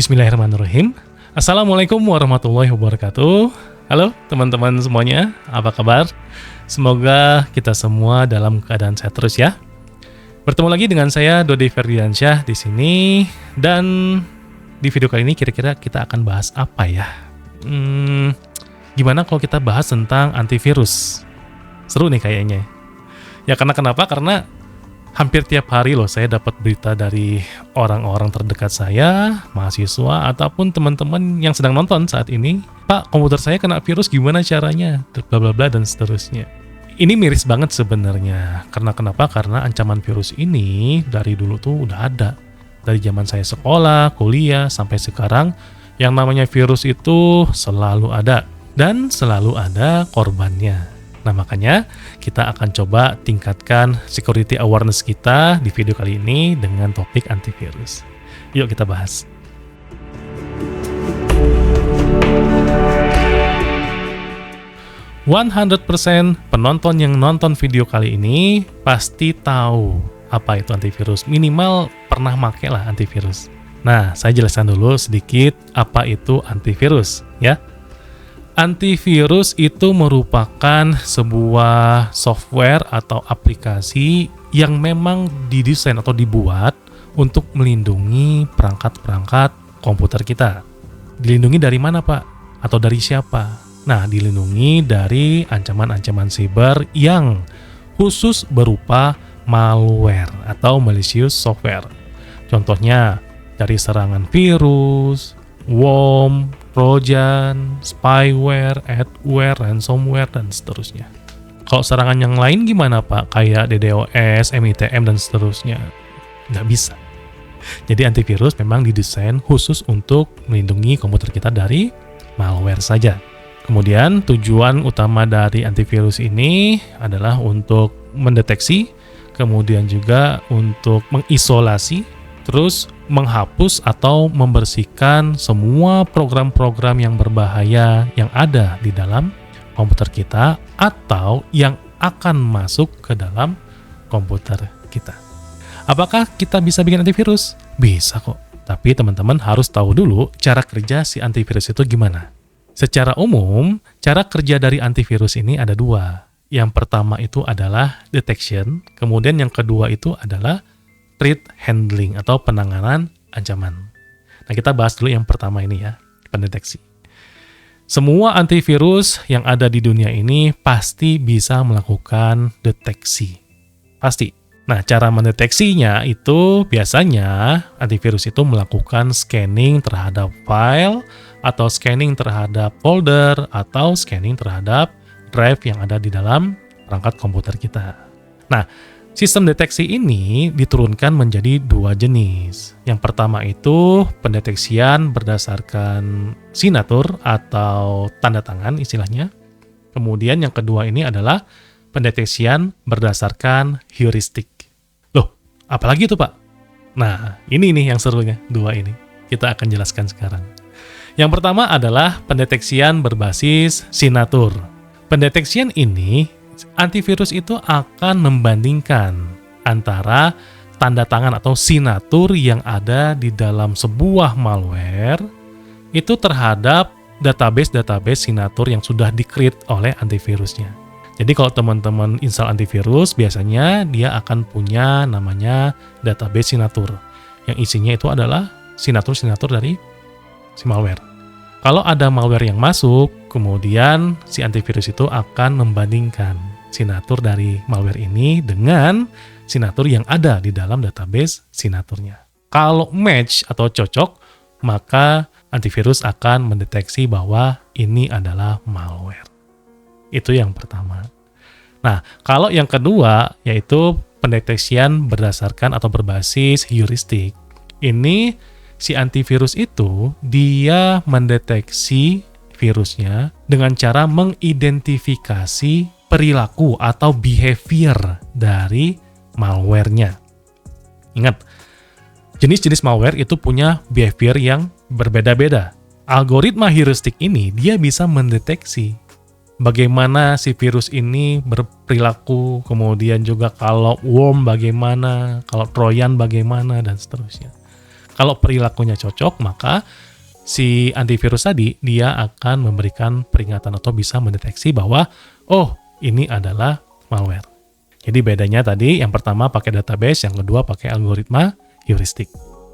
Bismillahirrahmanirrahim. Assalamualaikum warahmatullahi wabarakatuh. Halo teman-teman semuanya, apa kabar? Semoga kita semua dalam keadaan sehat terus ya. Bertemu lagi dengan saya Dodi Ferdiansyah di sini, dan di video kali ini kira-kira kita akan bahas apa ya? Gimana kalau kita bahas tentang antivirus? Seru nih kayaknya. Ya kenapa? Karena hampir tiap hari loh saya dapat berita dari orang-orang terdekat saya, mahasiswa, ataupun teman-teman yang sedang nonton saat ini. Pak, komputer saya kena virus, gimana caranya? Bla bla bla dan seterusnya. Ini miris banget sebenarnya. Kenapa? Karena ancaman virus ini dari dulu tuh udah ada. Dari zaman saya sekolah, kuliah, sampai sekarang, yang namanya virus itu selalu ada. Dan selalu ada korbannya. Nah makanya kita akan coba tingkatkan security awareness kita di video kali ini dengan topik antivirus. Yuk kita bahas. %100% penonton yang nonton video kali ini pasti tahu apa itu antivirus. Minimal pernah make lah antivirus. Nah, saya jelaskan dulu sedikit apa itu antivirus ya. Antivirus itu merupakan sebuah software atau aplikasi yang memang didesain atau dibuat untuk melindungi perangkat-perangkat komputer kita. Dilindungi dari mana, Pak? Atau dari siapa? Nah, dilindungi dari ancaman-ancaman cyber yang khusus berupa malware atau malicious software. Contohnya dari serangan virus, worm, trojan, spyware, adware, ransomware, dan seterusnya. Kalau serangan yang lain gimana Pak? Kayak DDoS, MITM, dan seterusnya. Nggak bisa. Jadi antivirus memang didesain khusus untuk melindungi komputer kita dari malware saja. Kemudian tujuan utama dari antivirus ini adalah untuk mendeteksi, kemudian juga untuk mengisolasi, terus menghapus atau membersihkan semua program-program yang berbahaya yang ada di dalam komputer kita atau yang akan masuk ke dalam komputer kita. Apakah kita bisa bikin antivirus? Bisa kok. Tapi teman-teman harus tahu dulu cara kerja si antivirus itu gimana. Secara umum, cara kerja dari antivirus ini ada dua. Yang pertama itu adalah detection, kemudian yang kedua itu adalah threat handling atau penanganan ancaman. Nah, kita bahas dulu yang pertama ini ya, pendeteksi. Semua antivirus yang ada di dunia ini pasti bisa melakukan deteksi. Pasti. Nah, cara mendeteksinya itu biasanya antivirus itu melakukan scanning terhadap file atau scanning terhadap folder atau scanning terhadap drive yang ada di dalam perangkat komputer kita. Nah, sistem deteksi ini diturunkan menjadi dua jenis. Yang pertama itu pendeteksian berdasarkan signature atau tanda tangan istilahnya. Kemudian yang kedua ini adalah pendeteksian berdasarkan heuristik. Loh, apalagi itu Pak? Nah, ini nih yang serunya, dua ini. Kita akan jelaskan sekarang. Yang pertama adalah pendeteksian berbasis signature. Pendeteksian ini antivirus itu akan membandingkan antara tanda tangan atau signature yang ada di dalam sebuah malware itu terhadap database signature yang sudah di-create oleh antivirusnya. Jadi kalau teman-teman install antivirus, biasanya dia akan punya namanya database signature yang isinya itu adalah signature dari si malware. Kalau ada malware yang masuk, kemudian si antivirus itu akan membandingkan signature dari malware ini dengan signature yang ada di dalam database signaturnya. Kalau match atau cocok, maka antivirus akan mendeteksi bahwa ini adalah malware. Itu yang pertama. Nah, kalau yang kedua, yaitu pendeteksian berdasarkan atau berbasis heuristik. Ini si antivirus itu, dia mendeteksi virusnya dengan cara mengidentifikasi perilaku atau behavior dari malware-nya. Ingat, jenis-jenis malware itu punya behavior yang berbeda-beda. Algoritma heuristik ini dia bisa mendeteksi bagaimana si virus ini berperilaku, kemudian juga kalau worm bagaimana, kalau trojan bagaimana, dan seterusnya. Kalau perilakunya cocok, maka si antivirus tadi dia akan memberikan peringatan atau bisa mendeteksi bahwa oh, ini adalah malware. Jadi bedanya tadi yang pertama pakai database, yang kedua pakai algoritma heuristik.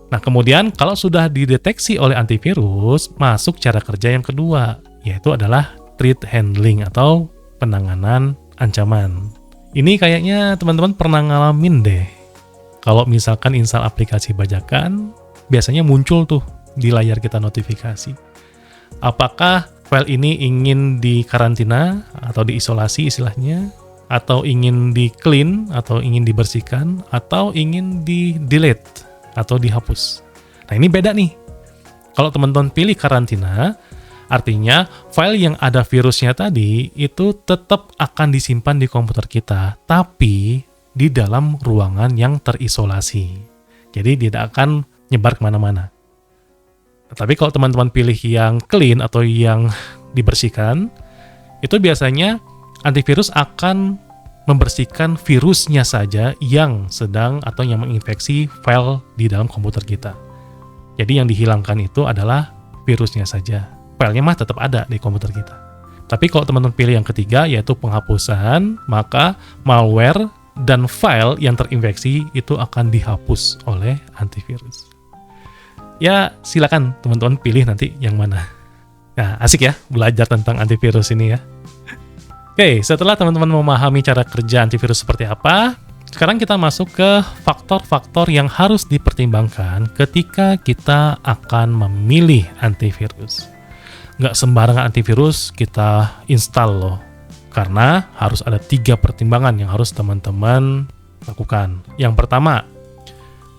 Nah, kemudian kalau sudah dideteksi oleh antivirus, masuk cara kerja yang kedua, yaitu adalah threat handling atau penanganan ancaman. Ini kayaknya teman-teman pernah ngalamin deh. Kalau misalkan install aplikasi bajakan, biasanya muncul tuh di layar kita notifikasi. Apakah file ini ingin dikarantina atau diisolasi istilahnya, atau ingin di-clean atau ingin dibersihkan, atau ingin di-delete atau dihapus. Nah, ini beda nih. Kalau teman-teman pilih karantina, artinya file yang ada virusnya tadi itu tetap akan disimpan di komputer kita, tapi di dalam ruangan yang terisolasi. Jadi tidak akan nyebar kemana-mana. Tapi kalau teman-teman pilih yang clean atau yang dibersihkan, itu biasanya antivirus akan membersihkan virusnya saja yang sedang atau yang menginfeksi file di dalam komputer kita. Jadi yang dihilangkan itu adalah virusnya saja. Filenya mah tetap ada di komputer kita. Tapi kalau teman-teman pilih yang ketiga, yaitu penghapusan, maka malware dan file yang terinfeksi itu akan dihapus oleh antivirus. Ya, silakan teman-teman pilih nanti yang mana. Nah, asik ya belajar tentang antivirus ini ya. Oke, setelah teman-teman memahami cara kerja antivirus seperti apa, sekarang kita masuk ke faktor-faktor yang harus dipertimbangkan ketika kita akan memilih antivirus. Nggak sembarangan antivirus kita install loh, karena harus ada 3 pertimbangan yang harus teman-teman lakukan. Yang pertama,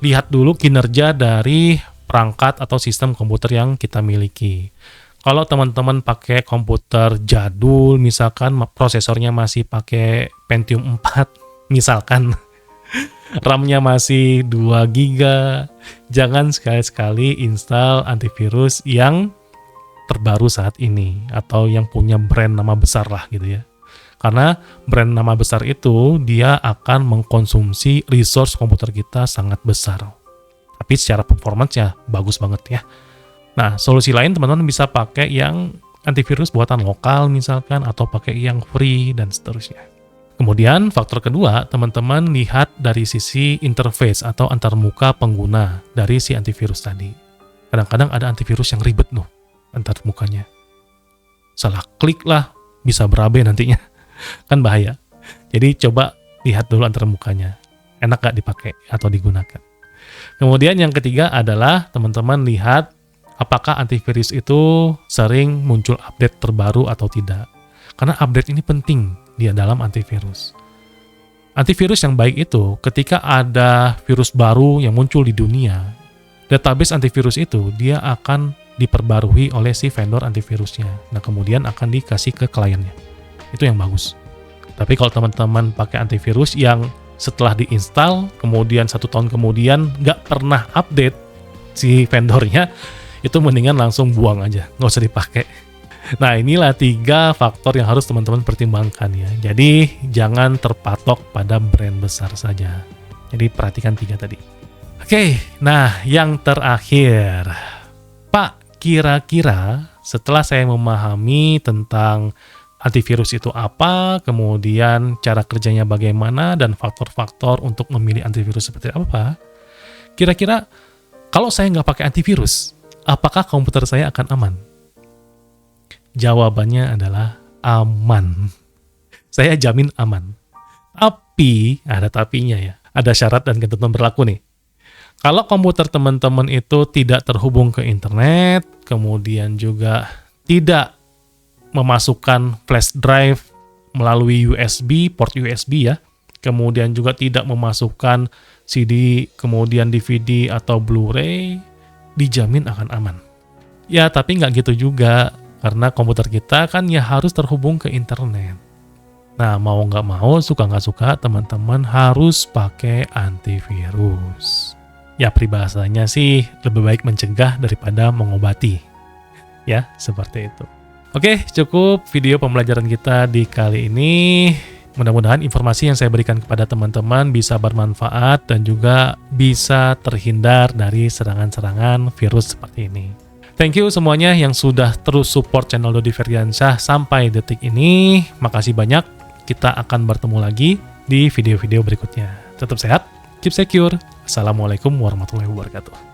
lihat dulu kinerja dari perangkat atau sistem komputer yang kita miliki. Kalau teman-teman pakai komputer jadul, misalkan prosesornya masih pakai Pentium 4, misalkan RAM-nya masih 2 GB, jangan sekali-sekali install antivirus yang terbaru saat ini, atau yang punya brand nama besar lah gitu ya. Karena brand nama besar itu, dia akan mengkonsumsi resource komputer kita sangat besar. Tapi secara performance-nya bagus banget ya. Nah, solusi lain teman-teman bisa pakai yang antivirus buatan lokal misalkan, atau pakai yang free dan seterusnya. Kemudian faktor kedua, teman-teman lihat dari sisi interface atau antarmuka pengguna dari si antivirus tadi. Kadang-kadang ada antivirus yang ribet loh antarmukanya. Salah klik lah, bisa berabe nantinya. Kan bahaya. Jadi coba lihat dulu antarmukanya. Enak gak dipakai atau digunakan. Kemudian yang ketiga adalah teman-teman lihat apakah antivirus itu sering muncul update terbaru atau tidak. Karena update ini penting di dalam antivirus. Antivirus yang baik itu ketika ada virus baru yang muncul di dunia, database antivirus itu dia akan diperbarui oleh si vendor antivirusnya. Nah, kemudian akan dikasih ke kliennya. Itu yang bagus. Tapi kalau teman-teman pakai antivirus yang setelah diinstal, kemudian 1 tahun kemudian nggak pernah update si vendornya, itu mendingan langsung buang aja, nggak usah dipakai. Nah, inilah 3 faktor yang harus teman-teman pertimbangkan ya. Jadi, jangan terpatok pada brand besar saja. Jadi, perhatikan 3 tadi. Oke, nah yang terakhir. Pak, kira-kira setelah saya memahami tentang antivirus itu apa, kemudian cara kerjanya bagaimana, dan faktor-faktor untuk memilih antivirus seperti apa, kira-kira kalau saya nggak pakai antivirus, apakah komputer saya akan aman? Jawabannya adalah aman. Saya jamin aman. Tapi, ada tapinya ya. Ada syarat dan ketentuan berlaku nih. Kalau komputer teman-teman itu tidak terhubung ke internet, kemudian juga tidak memasukkan flash drive melalui USB, port USB ya, kemudian juga tidak memasukkan CD, kemudian DVD atau Blu-ray, dijamin akan aman. Ya, tapi nggak gitu juga, karena komputer kita kan ya harus terhubung ke internet. Nah, mau nggak mau, suka nggak suka, teman-teman harus pakai antivirus. Ya, peribahasanya sih lebih baik mencegah daripada mengobati. Ya, seperti itu. Oke, cukup video pembelajaran kita di kali ini. Mudah-mudahan informasi yang saya berikan kepada teman-teman bisa bermanfaat dan juga bisa terhindar dari serangan-serangan virus seperti ini. Thank you semuanya yang sudah terus support channel Dodi Ferdiansyah sampai detik ini. Makasih banyak. Kita akan bertemu lagi di video-video berikutnya. Tetap sehat, keep secure. Assalamualaikum warahmatullahi wabarakatuh.